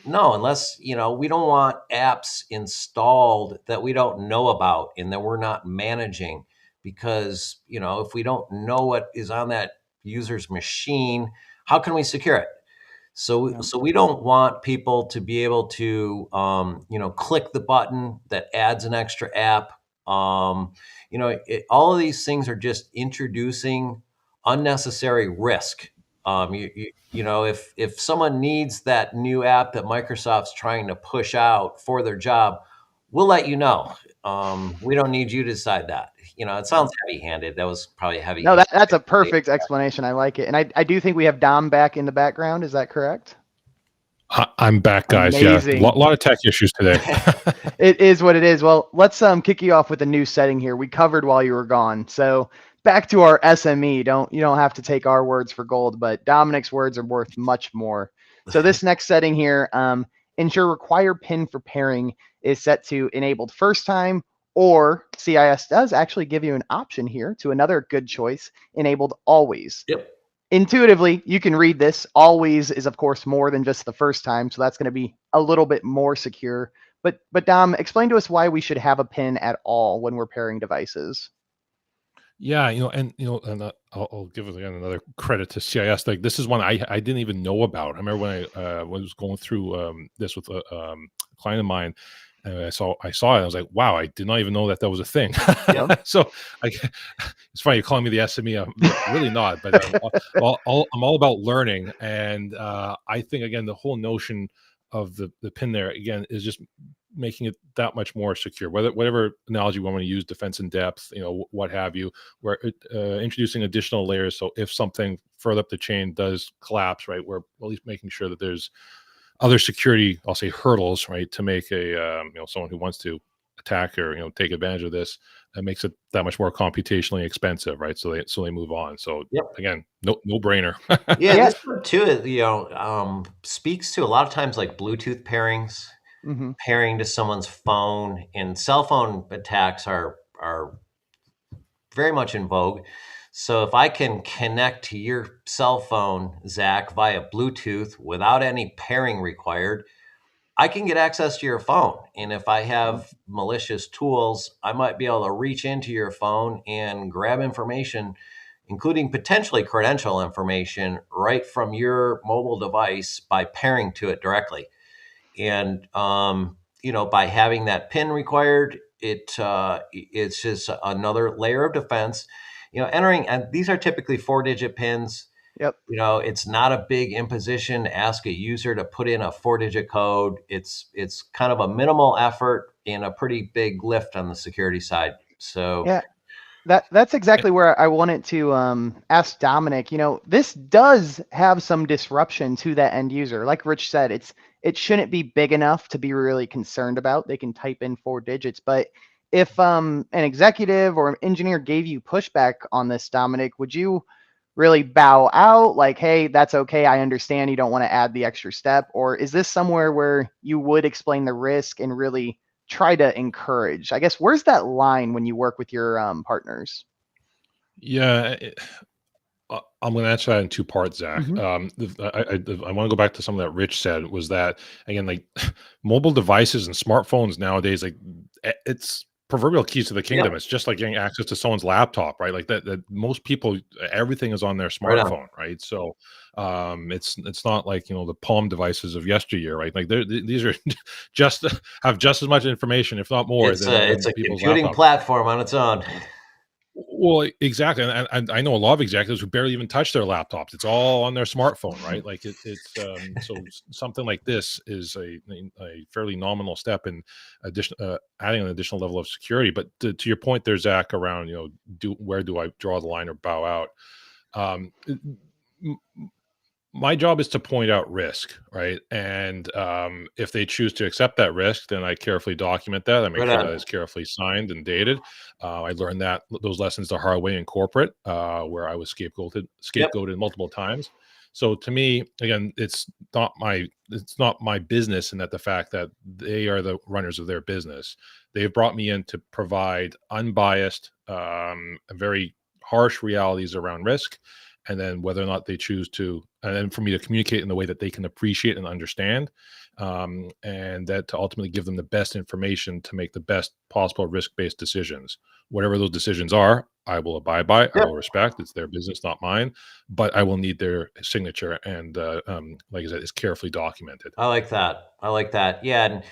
No, unless, we don't want apps installed that we don't know about and that we're not managing, because, if we don't know what is on that user's machine, how can we secure it? So, Yep. so we don't want people to be able to, click the button that adds an extra app. All of these things are just introducing unnecessary risk. If someone needs that new app that Microsoft's trying to push out for their job, we'll let you know. We don't need you to decide that. It sounds heavy-handed. That was probably heavy. No, that's a perfect explanation. I like it. And I do think we have Dom back in the background. Is that correct? I'm back, guys. Amazing. Yeah, a lot of tech issues today. It is what it is. Well, let's kick you off with a new setting here. We covered while you were gone. So back to our SME. You don't have to take our words for gold, but Dominic's words are worth much more. So this next setting here, ensure require PIN for pairing is set to enabled first time, or CIS does actually give you an option here to another good choice, enabled always. Yep. Intuitively, you can read this. Always is, of course, more than just the first time, so that's going to be a little bit more secure. But Dom, explain to us why we should have a PIN at all when we're pairing devices. Yeah, and I'll give again another credit to CIS. Like, this is one I didn't even know about. I remember when I was going through this with a client of mine. I saw it. I was like, wow, I did not even know that was a thing. Yep. So it's funny you're calling me the SME. I'm really not, but I'm all about learning. And I think, again, the whole notion of the PIN there, again, is just making it that much more secure. Whatever analogy we want to use, defense in depth, what have you, we're introducing additional layers. So if something further up the chain does collapse, right, we're at least making sure that there's other security, I'll say, hurdles, right, to make a someone who wants to attack or take advantage of this, that makes it that much more computationally expensive, right? So they move on. So again, no brainer. Yeah, this one too, speaks to a lot of times like Bluetooth pairings, pairing to someone's phone, and cell phone attacks are very much in vogue. So if I can connect to your cell phone, Zach, via Bluetooth without any pairing required, I can get access to your phone. And if I have malicious tools, I might be able to reach into your phone and grab information, including potentially credential information, right from your mobile device by pairing to it directly. And, by having that PIN required, it's just another layer of defense. Entering, and these are typically 4-digit PINs. Yep. It's not a big imposition to ask a user to put in a 4-digit code. It's kind of a minimal effort and a pretty big lift on the security side. So yeah, that's exactly where I wanted to ask Dominic. This does have some disruption to that end user. Like Rich said, it shouldn't be big enough to be really concerned about. They can type in 4 digits, but if an executive or an engineer gave you pushback on this, Dominic, would you really bow out like, hey, that's okay, I understand you don't want to add the extra step? Or is this somewhere where you would explain the risk and really try to encourage? I guess, where's that line when you work with your partners? Yeah, I'm going to answer that in 2 parts, Zach. I want to go back to something that Rich said, was that, again, like mobile devices and smartphones nowadays, like it's proverbial keys to the kingdom. It's just like getting access to someone's laptop, right? Like that most people, everything is on their smartphone, right? So it's not like the Palm devices of yesteryear, right? Like these are have just as much information, if not more. It's than a people's computing laptops. platform on its own. Well, exactly, and I know a lot of executives who barely even touch their laptops. It's all on their smartphone, right? Like it's so something like this is a fairly nominal step in adding an additional level of security. But to your point there, Zach, around where do I draw the line or bow out? My job is to point out risk, right? And if they choose to accept that risk, then I carefully document that. I make sure that it's carefully signed and dated. I learned those lessons the hard way in corporate, where I was scapegoated multiple times. So to me, again, it's not my business, in that the fact that they are the runners of their business. They've brought me in to provide unbiased, very harsh realities around risk, and then whether or not they choose to, and then for me to communicate in the way that they can appreciate and understand, and that to ultimately give them the best information to make the best possible risk-based decisions. Whatever those decisions are, I will abide by. I will respect. It's their business, not mine. But I will need their signature, and like I said, it's carefully documented. I like that. I like that. Yeah, and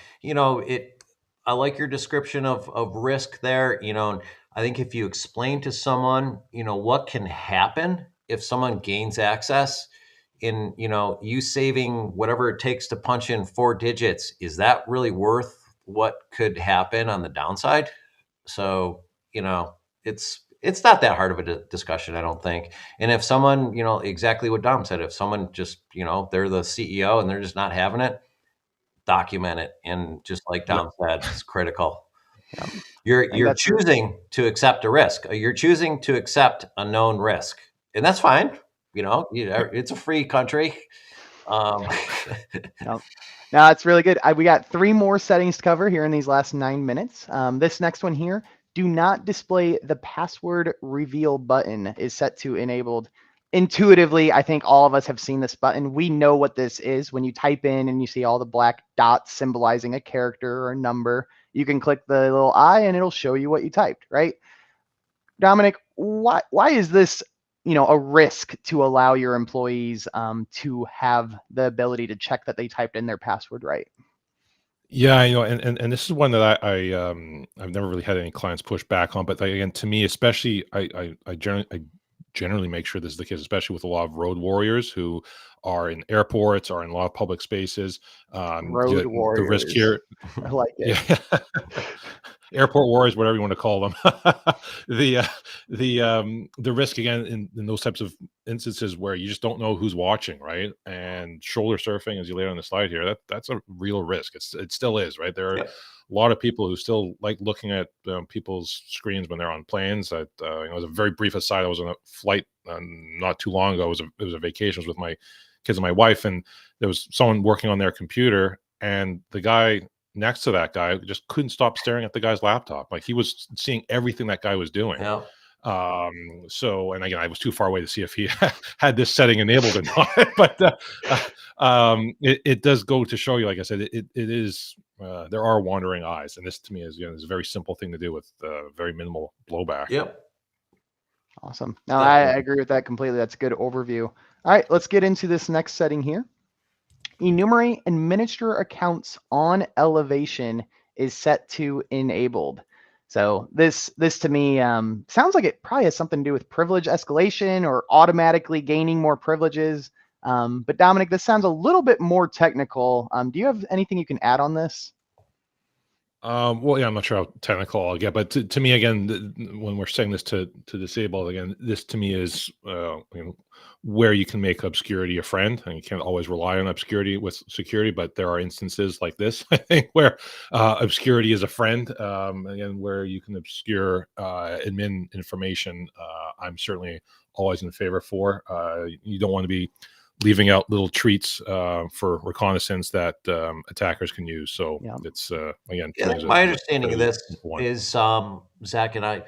I like your description of risk there. And I think if you explain to someone, what can happen if someone gains access, in you saving whatever it takes to punch in 4 digits, is that really worth what could happen on the downside? So it's not that hard of a discussion, I don't think. And if someone, exactly what Dom said, if someone just, they're the CEO and they're just not having it, document it. And just like Dom said, it's critical. You're choosing to accept a risk. You're choosing to accept a known risk, and that's fine. It's a free country. No, it's really good. We got 3 more settings to cover here in these last 9 minutes. This next one here, do not display the password reveal button, is set to enabled. Intuitively, I think all of us have seen this button. We know what this is. When you type in and you see all the black dots symbolizing a character or a number, you can click the little I and it'll show you what you typed, right? Dominic, why is this a risk to allow your employees to have the ability to check that they typed in their password right? Yeah, and this is one that I've never really had any clients push back on. But again, to me, especially, I generally make sure this is the case, especially with a lot of road warriors who are in airports or in a lot of public spaces. Road warriors. The risk here, I like it. yeah. Airport warriors, whatever you want to call them. The risk, again, in those types of instances where you just don't know who's watching, right? And shoulder surfing, as you laid on the slide here, that's a real risk. It still is, right? There are a lot of people who still like looking at people's screens when they're on planes. It was a very brief aside. I was on a flight not too long ago. It was a vacation. I was with my kids and my wife, and there was someone working on their computer, and the guy next to that guy just couldn't stop staring at the guy's laptop. Like, he was seeing everything that guy was doing. Yeah. So, and again, I was too far away to see if he had this setting enabled or not. But it does go to show you, like I said, it is there are wandering eyes, and this to me is is a very simple thing to do with very minimal blowback. Yep. Awesome. No, I agree with that completely. That's a good overview. All right, let's get into this next setting here. Enumerate and administer accounts on elevation is set to enabled. So this to me sounds like it probably has something to do with privilege escalation or automatically gaining more privileges. But Dominic, this sounds a little bit more technical. Do you have anything you can add on this? Well, yeah, I'm not sure how technical I'll get, but to me, again, when we're saying this to disable, again, this to me is where you can make obscurity a friend, and you can't always rely on obscurity with security, but there are instances like this, I think, where obscurity is a friend, again, where you can obscure admin information. I'm certainly always in favor for. You don't want to be leaving out little treats for reconnaissance that attackers can use. So it's again. My understanding of this is, Zach, and I,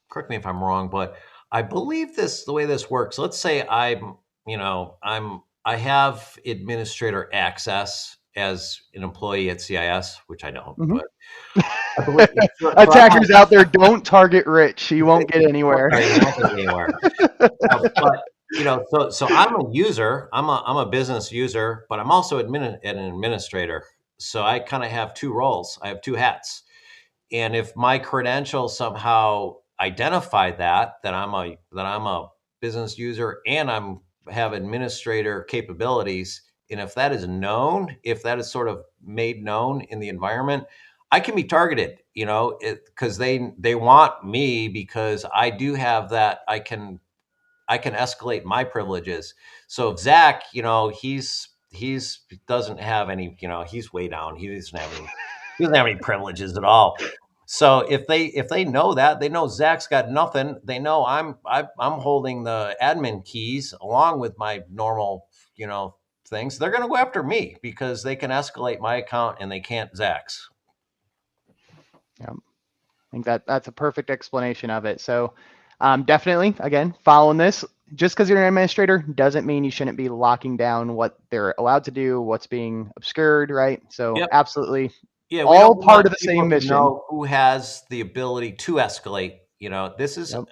correct me if I'm wrong, but I believe the way this works. Let's say I have administrator access as an employee at CIS, which I don't. Mm-hmm. But I believe attackers out there, don't target Rich. You won't get anywhere. But so I'm a user. I'm a business user, but I'm also an administrator. So I kind of have 2 roles. I have 2 hats. And if my credentials somehow identify that I'm a business user and have administrator capabilities, and if that is known, if that is sort of made known in the environment, I can be targeted. Because they want me because I do have that. I can escalate my privileges. So if Zach, he doesn't have any, he's way down. He doesn't have any privileges at all. So if they know that, they know Zach's got nothing. They know I'm holding the admin keys along with my normal, things. They're going to go after me because they can escalate my account and they can't Zach's. Yeah, I think that's a perfect explanation of it. So definitely, again, following this. Just because you're an administrator doesn't mean you shouldn't be locking down what they're allowed to do, what's being obscured, right? So Yep. absolutely, Yeah, we all don't part want of the people same to mission. know who has the ability to escalate. This is Yep.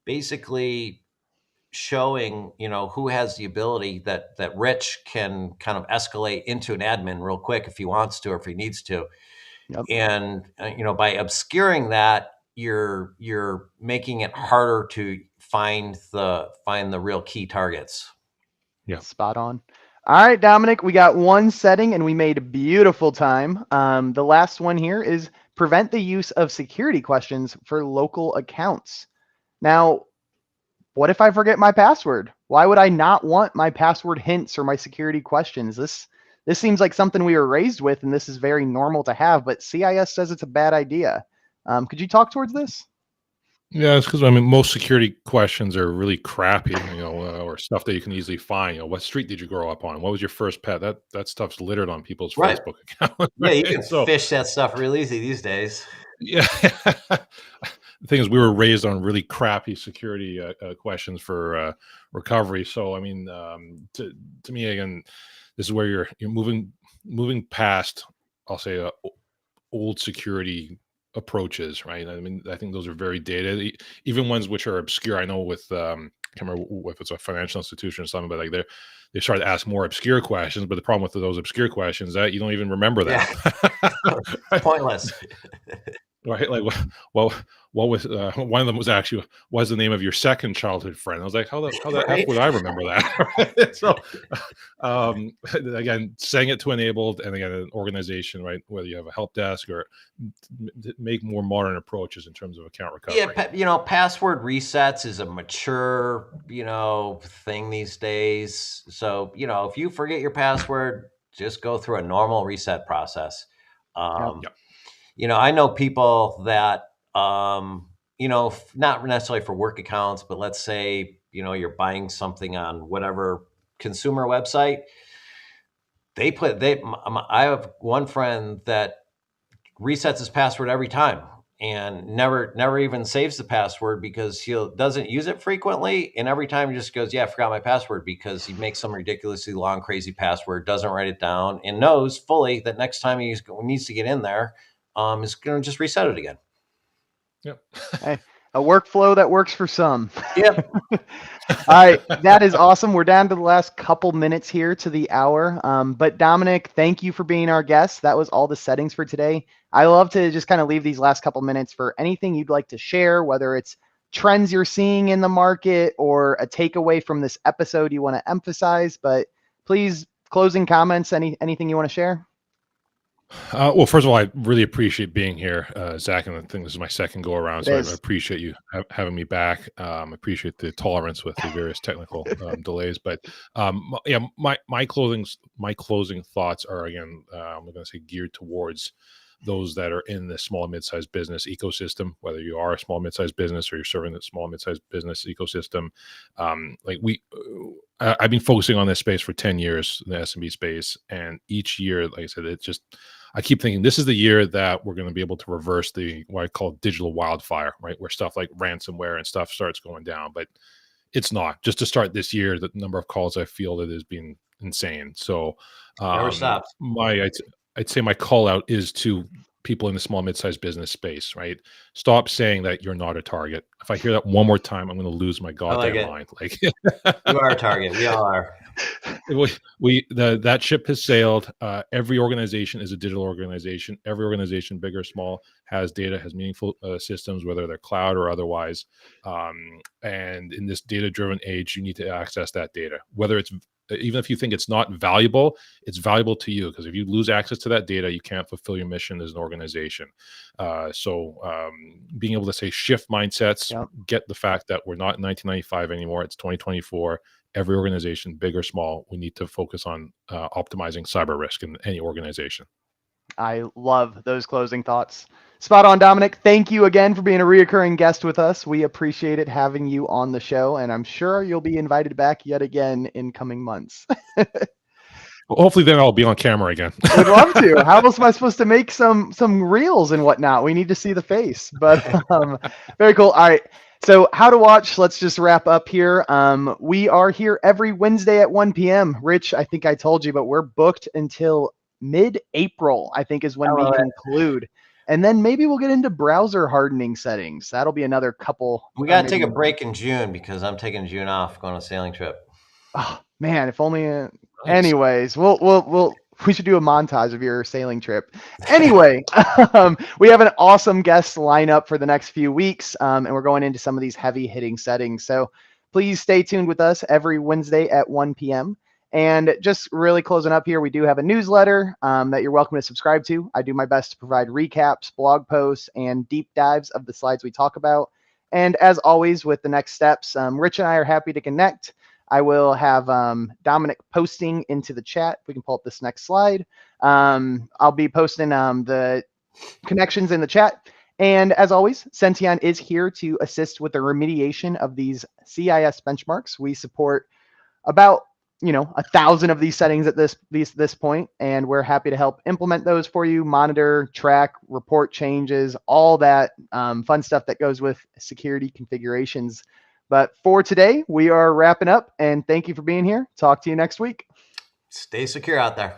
basically showing, who has the ability that Rich can kind of escalate into an admin real quick if he wants to or if he needs to. Yep. And by obscuring that, you're making it harder to find the real key targets. Yeah. Spot on. All right, Dominic, we got one setting and we made beautiful time. The last one here is prevent the use of security questions for local accounts. Now, what if I forget my password? Why would I not want my password hints or my security questions? This seems like something we were raised with, and this is very normal to have, but CIS says it's a bad idea. Could you talk towards this? Yeah, it's because most security questions are really crappy, or stuff that you can easily find. What street did you grow up on? What was your first pet? That stuff's littered on people's Right. Facebook accounts. Yeah, you right? can So, fish that stuff real easy these days. yeah. The thing is, we were raised on really crappy security questions for recovery. So, to me, again, this is where you're moving past, I'll say, old security approaches, right? I think those are very dated, even ones which are obscure. I know with I can't remember if it's a financial institution or something, but like they start to ask more obscure questions. But the problem with those obscure questions is that you don't even remember them. Yeah. Pointless. Right? Like, what was one of them was actually, what's the name of your second childhood friend? I was like, how the Right. F would I remember that? Right? So, again, saying it to enabled, and again, an organization, right, whether you have a help desk or make more modern approaches in terms of account recovery. Yeah, password resets is a mature, thing these days. So, if you forget your password, just go through a normal reset process. Yep. I know people that, not necessarily for work accounts, but let's say, you're buying something on whatever consumer website. I have one friend that resets his password every time and never even saves the password because he doesn't use it frequently. And every time he just goes, yeah, I forgot my password, because he makes some ridiculously long, crazy password, doesn't write it down, and knows fully that next time he needs to get in there, is going to just reset it again. Yep. Hey, a workflow that works for some. Yep. All right, that is awesome. We're down to the last couple minutes here to the hour. But Dominic, thank you for being our guest. That was all the settings for today. I love to just kind of leave these last couple minutes for anything you'd like to share, whether it's trends you're seeing in the market or a takeaway from this episode you want to emphasize. But please, closing comments, anything you want to share? Well, first of all, I really appreciate being here, Zach, and I think this is my second go around, so I appreciate you having me back. Appreciate the tolerance with the various technical delays, but yeah, my closing thoughts are, again, I'm going to say geared towards those that are in the small and mid-sized business ecosystem, whether you are a small and mid-sized business or you're serving the small and mid-sized business ecosystem. I've been focusing on this space for 10 years, the SMB space, and each year, like I said, I keep thinking this is the year that we're going to be able to reverse what I call digital wildfire, right? Where stuff like ransomware and stuff starts going down, but it's not. Just to start this year, the number of calls I fielded has been insane. So never stops. I'd say my call out is to people in the small mid-sized business space, right? Stop saying that you're not a target. If I hear that one more time, I'm going to lose my goddamn mind. Like, you are a target. We all are. That ship has sailed. Every organization is a digital organization. Every organization, big or small, has data, has meaningful systems, whether they're cloud or otherwise. And in this data-driven age, you need to access that data. Whether it's, even if you think it's not valuable, it's valuable to you, because if you lose access to that data, you can't fulfill your mission as an organization. So being able to say shift mindsets, get the fact that we're not in 1995 anymore. It's 2024. Every organization, big or small, we need to focus on optimizing cyber risk in any organization. I love those closing thoughts. Spot on, Dominic. Thank you again for being a reoccurring guest with us. We appreciate it having you on the show, and I'm sure you'll be invited back yet again in coming months. Well, hopefully then I'll be on camera again. Would love to. How else am I supposed to make some reels and whatnot? We need to see the face. But very cool. All right. So how to watch, let's just wrap up here. We are here every Wednesday at 1 p.m. Rich, I think I told you, but we're booked until mid-April, I think is when we conclude. And then maybe we'll get into browser hardening settings. That'll be another couple. We got to take a break in June because I'm taking June off, going on a sailing trip. Oh man, if only. Nice. Anyways, we should do a montage of your sailing trip. Anyway, we have an awesome guest lineup for the next few weeks, and we're going into some of these heavy hitting settings. So please stay tuned with us every Wednesday at 1 p.m. And just really closing up here, we do have a newsletter that you're welcome to subscribe to. I do my best to provide recaps, blog posts, and deep dives of the slides we talk about. And as always, with the next steps, Rich and I are happy to connect. I will have Dominic posting into the chat. If we can pull up this next slide. I'll be posting the connections in the chat. And as always, Senteon is here to assist with the remediation of these CIS benchmarks. We support about 1,000 of these settings at this point, and we're happy to help implement those for you, monitor, track, report changes, all that fun stuff that goes with security configurations. But for today, we are wrapping up, and thank you for being here. Talk to you next week. Stay secure out there.